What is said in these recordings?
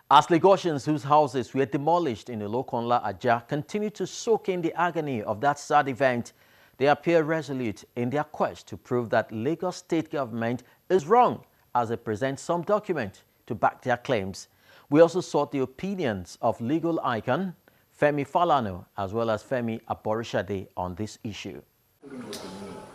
As Lagosians whose houses were demolished in the Locon La Aja continue to soak in the agony of that sad event, they appear resolute in their quest to prove that Lagos state government is wrong as they present some document to back their claims. We also sought the opinions of legal icon Femi Falana as well as Femi Aborishade on this issue.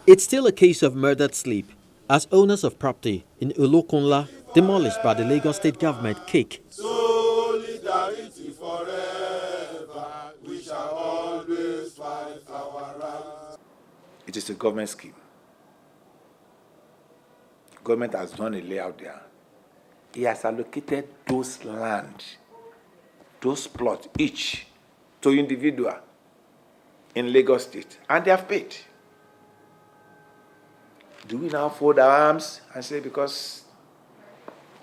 It's still a case of murdered sleep as owners of property in Olokonla demolished by the Lagos state government kick. Solidarity forever, we shall always fight our rights. It is a government scheme. Government has done a layout there. He has allocated those land, those plots each to individual in Lagos State, and they have paid. Do we now fold our arms and say because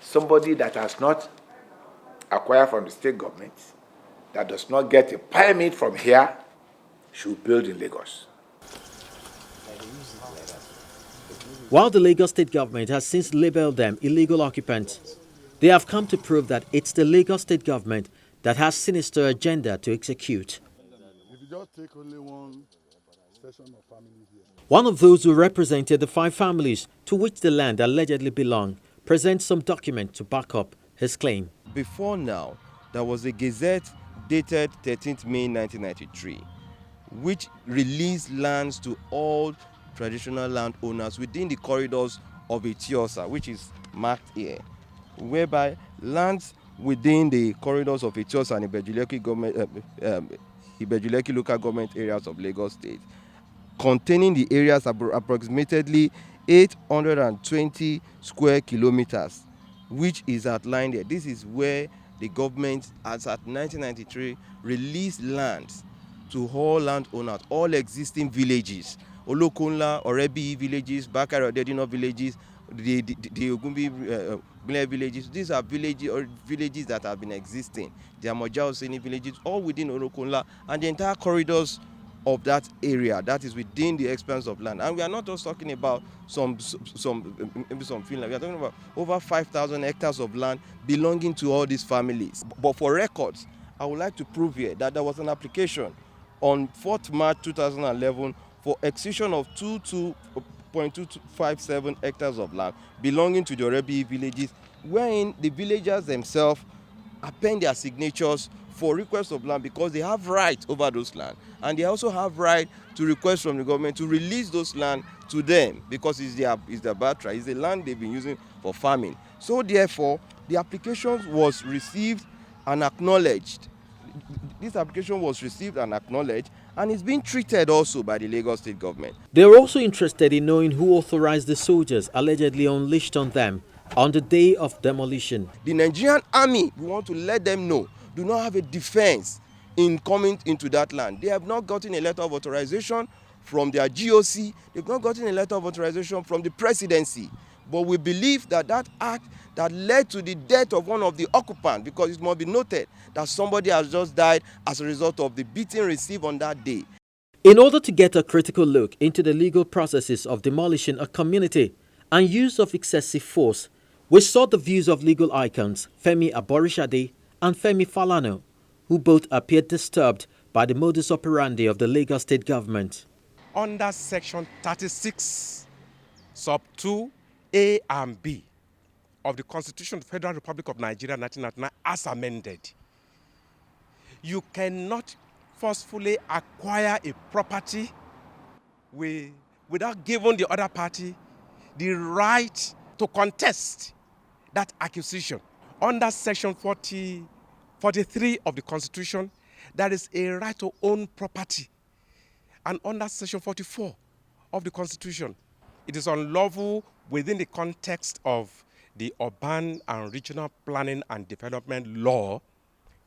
somebody that has not acquired from the state government, that does not get a permit from here, should build in Lagos? While the Lagos state government has since labeled them illegal occupants, they have come to prove that it's the Lagos state government that has sinister agenda to execute. If you just take only one section of family here. One of those who represented the 5 families to which the land allegedly belonged presents some document to back up his claim. Before now, there was a gazette dated 13th May 1993, which released lands to all traditional landowners within the corridors of Etiosa, which is marked here, whereby lands within the corridors of Etiosa and Ibejuleki local government areas of Lagos State, containing the areas approximately 820 square kilometers, which is outlined there. This is where the government, as at 1993, released lands to all landowners, all existing villages, Olokonla, Orebi villages, Bakari Odedino villages, the Ogumbi villages. These are villages that have been existing. The Amojao Seni villages, all within Olokonla, and the entire corridors of that area that is within the expanse of land. And we are not just talking about some field. We are talking about over 5,000 hectares of land belonging to all these families. But for records, I would like to prove here that there was an application on 4th March 2011 for acquisition of 22.257 hectares of land belonging to the Orebi villages, wherein the villagers themselves append their signatures for request of land because they have right over those land, and they also have right to request from the government to release those land to them because it's their birthright, it's the land they've been using for farming. So therefore, the application was received and acknowledged. This application was received and acknowledged, and it's being treated also by the Lagos state government. They're also interested in knowing who authorized the soldiers allegedly unleashed on them on the day of demolition. The Nigerian army, we want to let them know, do not have a defense in coming into that land. They have not gotten a letter of authorization from their GOC. They've not gotten a letter of authorization from the presidency. But we believe that that act that led to the death of one of the occupants, because it must be noted that somebody has just died as a result of the beating received on that day. In order to get a critical look into the legal processes of demolishing a community and use of excessive force, we sought the views of legal icons Femi Aborishade and Femi Falana, who both appeared disturbed by the modus operandi of the Lagos state government. Under section 36, sub 2, A and B of the Constitution of the Federal Republic of Nigeria 1999 as amended, you cannot forcefully acquire a property without giving the other party the right to contest that acquisition. Under section 43 of the Constitution, there is a right to own property. And under section 44 of the Constitution, it is unlawful within the context of the Urban and Regional Planning and Development Law,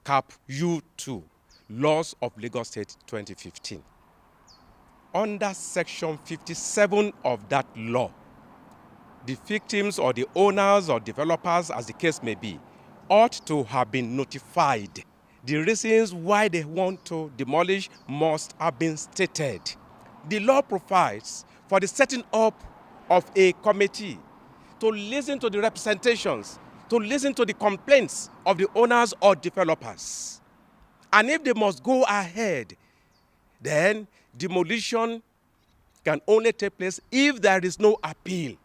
Cap U2, Laws of Lagos State 2015. Under section 57 of that law, the victims or the owners or developers, as the case may be, ought to have been notified. The reasons why they want to demolish must have been stated. The law provides for the setting up of a committee to listen to the representations to listen to the complaints of the owners or developers. And if they must go ahead, then demolition can only take place if there is no appeal.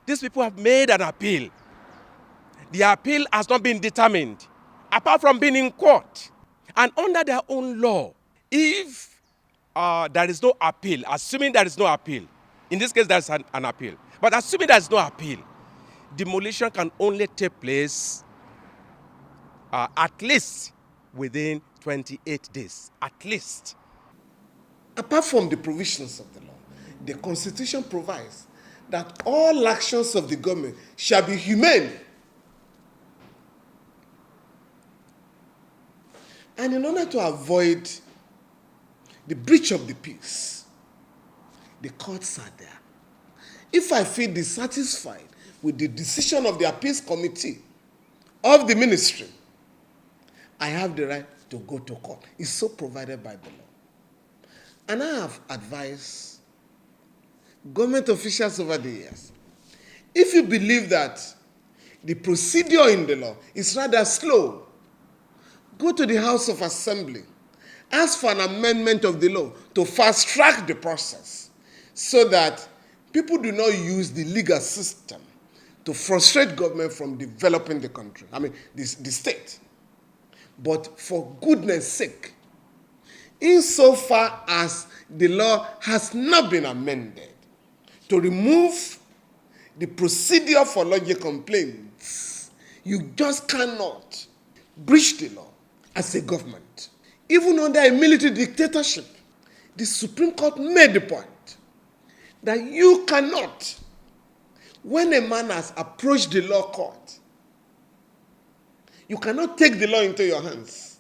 These people have made an appeal. The appeal has not been determined, apart from being in court. And under their own law, if there is no appeal, assuming there is no appeal, in this case there's an appeal, but assuming there is no appeal, demolition can only take place at least within 28 days, at least. Apart from the provisions of the law, the Constitution provides that all actions of the government shall be humane. And in order to avoid the breach of the peace, the courts are there. If I feel dissatisfied with the decision of the appeals committee of the ministry, I have the right to go to court. It's so provided by the law. And I have advised government officials over the years, if you believe that the procedure in the law is rather slow, go to the House of Assembly, ask for an amendment of the law to fast-track the process so that people do not use the legal system to frustrate government from developing the country, the state. But for goodness sake, insofar as the law has not been amended to remove the procedure for lodging complaints, you just cannot breach the law as a government. Even under a military dictatorship, the Supreme Court made the point that you cannot, when a man has approached the law court, you cannot take the law into your hands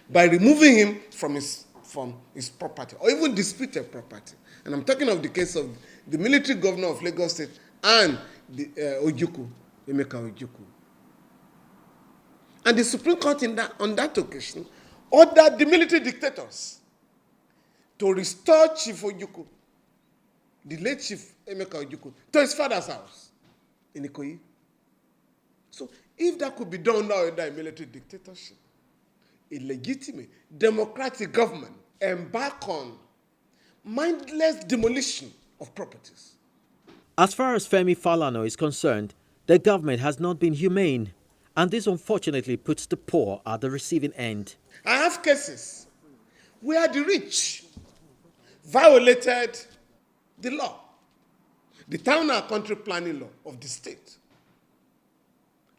by removing him from his property or even disputed property. And I'm talking of the case of the military governor of Lagos State and the Emeka Ojukwu. And the Supreme Court on that occasion ordered the military dictators to restore Chief Ojukwu, the late Chief Emeka Ojukwu, to his father's house in Ikoyi. So if that could be done now under a military dictatorship, a legitimate democratic government embark on mindless demolition of properties. As far as Femi Falana is concerned, the government has not been humane, and this unfortunately puts the poor at the receiving end. I have cases where the rich violated the law, the town and country planning law of the state.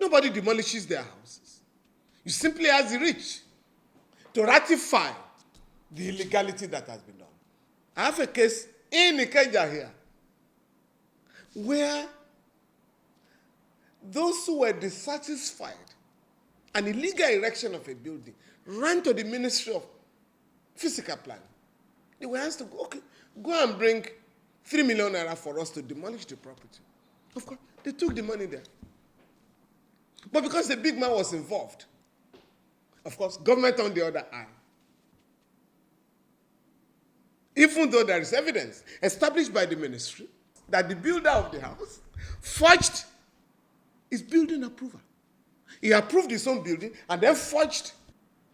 Nobody demolishes their houses. You simply ask the rich to ratify the illegality that has been done. I have a case in Ikeja here where those who were dissatisfied, an illegal erection of a building, ran to the Ministry of Physical Planning. They were asked to go, okay, go and bring 3 million naira for us to demolish the property. Of course, they took the money there. But because the big man was involved, of course, government on the other eye, even though there is evidence established by the ministry that the builder of the house forged his building approval. He approved his own building and then forged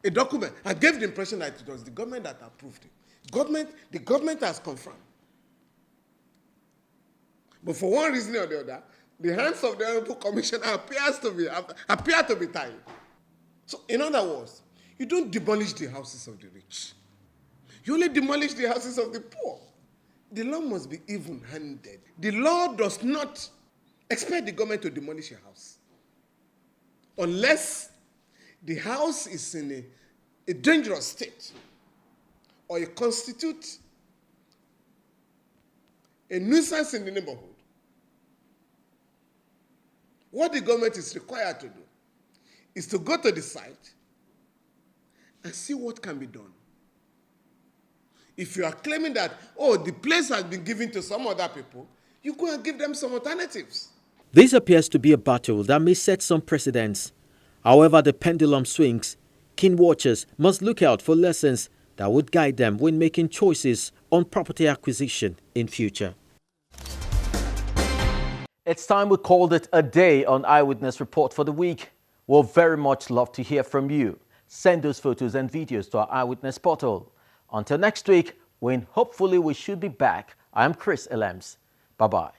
a document and gave the impression that it was the government that approved it. The government has confirmed. But for one reason or the other, the hands of the Honorable Commissioner appear to be tied. So, in other words, you don't demolish the houses of the rich. You only demolish the houses of the poor. The law must be even-handed. The law does not expect the government to demolish a house unless the house is in a dangerous state or it constitutes a nuisance in the neighborhood. What the government is required to do is to go to the site and see what can be done. If you are claiming that, the place has been given to some other people, you go and give them some alternatives. This appears to be a battle that may set some precedents. However the pendulum swings, keen watchers must look out for lessons that would guide them when making choices on property acquisition in future. It's time we called it a day on Eyewitness Report for the week. We'll very much love to hear from you. Send those photos and videos to our Eyewitness portal. Until next week, when hopefully we should be back, I'm Chris Elems. Bye-bye.